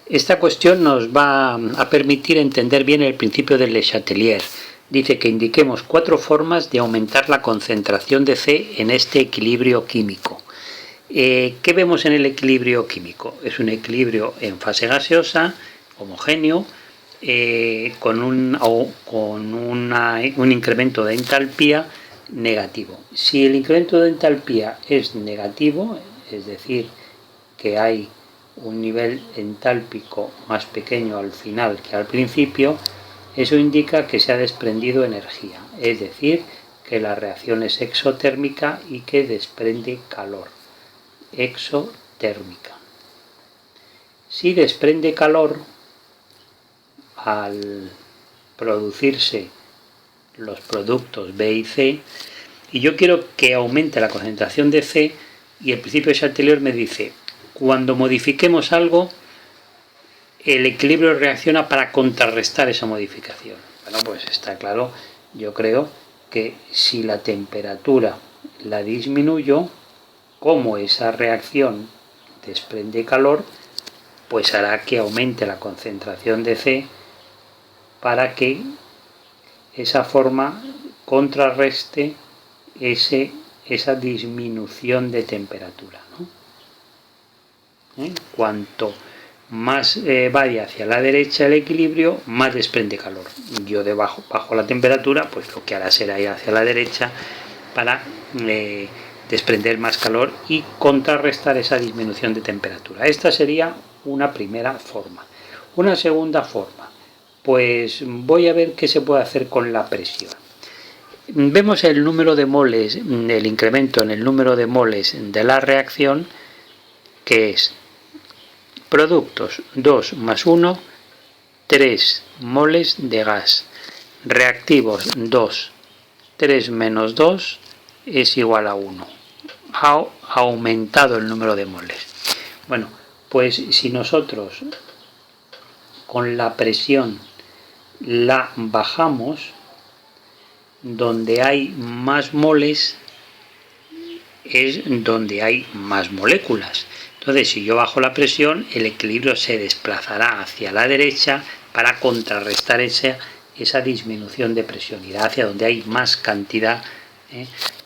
Esta cuestión nos va a permitir entender bien el principio de Le Chatelier. Dice que indiquemos 4 formas de aumentar la concentración de C en este equilibrio químico. ¿Qué vemos en el equilibrio químico? Es un equilibrio en fase gaseosa, homogéneo, con un incremento de entalpía negativo. Si el incremento de entalpía es negativo, es decir, que hay un nivel entálpico más pequeño al final que al principio, eso indica que se ha desprendido energía, es decir, que la reacción es exotérmica y que desprende calor. Exotérmica. Si desprende calor, al producirse los productos B y C, y yo quiero que aumente la concentración de C, y el principio de Chatelier me dice, cuando modifiquemos algo, el equilibrio reacciona para contrarrestar esa modificación. Bueno, pues está claro, yo creo que si la temperatura la disminuyo, como esa reacción desprende calor, pues hará que aumente la concentración de C para que esa forma contrarreste esa disminución de temperatura, ¿no? Cuanto más vaya hacia la derecha el equilibrio, más desprende calor. Yo bajo la temperatura, pues lo que hará será ir hacia la derecha para desprender más calor y contrarrestar esa disminución de temperatura. Esta sería una primera forma. Una segunda forma, pues voy a ver qué se puede hacer con la presión. Vemos el número de moles, el incremento en el número de moles de la reacción, que es productos 2 más 1, 3 moles de gas. Reactivos 2, 3 menos 2 es igual a 1. Ha aumentado el número de moles. Bueno, pues si nosotros con la presión la bajamos, donde hay más moles es donde hay más moléculas. Entonces, si yo bajo la presión, el equilibrio se desplazará hacia la derecha para contrarrestar esa disminución de presión. Irá hacia donde hay más cantidad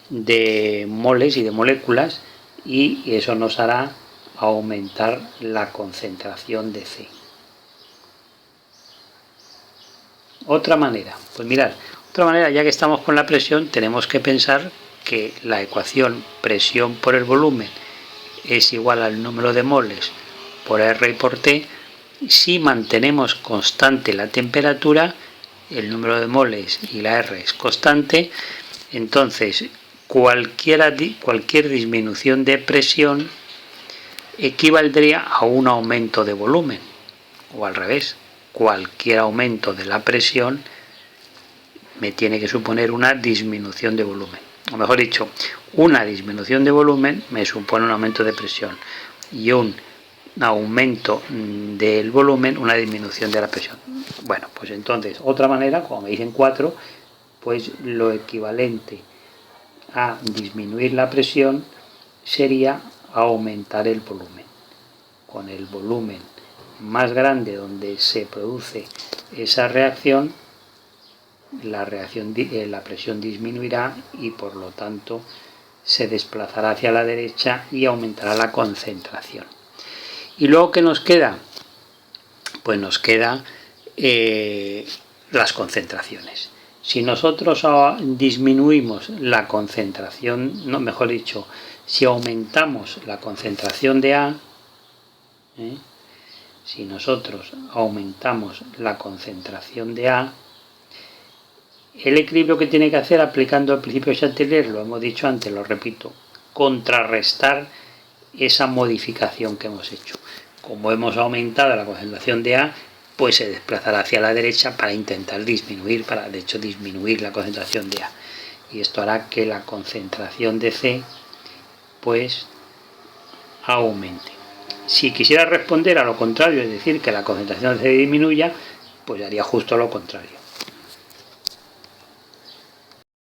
de moles y de moléculas, y eso nos hará aumentar la concentración de C. Otra manera, pues mirad, otra manera, ya que estamos con la presión, tenemos que pensar que la ecuación presión por el volumen es igual al número de moles por R y por T. Si mantenemos constante la temperatura, el número de moles y la R es constante, entonces cualquier disminución de presión equivaldría a un aumento de volumen, o al revés, cualquier aumento de la presión me tiene que suponer una disminución de volumen. O mejor dicho, una disminución de volumen me supone un aumento de presión, y un aumento del volumen una disminución de la presión. Bueno, pues entonces, otra manera, como me dicen 4, pues lo equivalente a disminuir la presión sería aumentar el volumen. Con el volumen más grande donde se produce esa reacción, la presión disminuirá y por lo tanto se desplazará hacia la derecha y aumentará la concentración. Y luego, ¿qué nos queda? Pues nos queda las concentraciones. Si nosotros disminuimos la concentración, no, mejor dicho, si aumentamos la concentración de A, si nosotros aumentamos la concentración de A, el equilibrio que tiene que hacer aplicando el principio de Chatelier, lo hemos dicho antes, lo repito, contrarrestar esa modificación que hemos hecho. Como hemos aumentado la concentración de A, pues se desplazará hacia la derecha para intentar disminuir la concentración de A. Y esto hará que la concentración de C pues aumente. Si quisiera responder a lo contrario, es decir, que la concentración de C disminuya, pues haría justo lo contrario.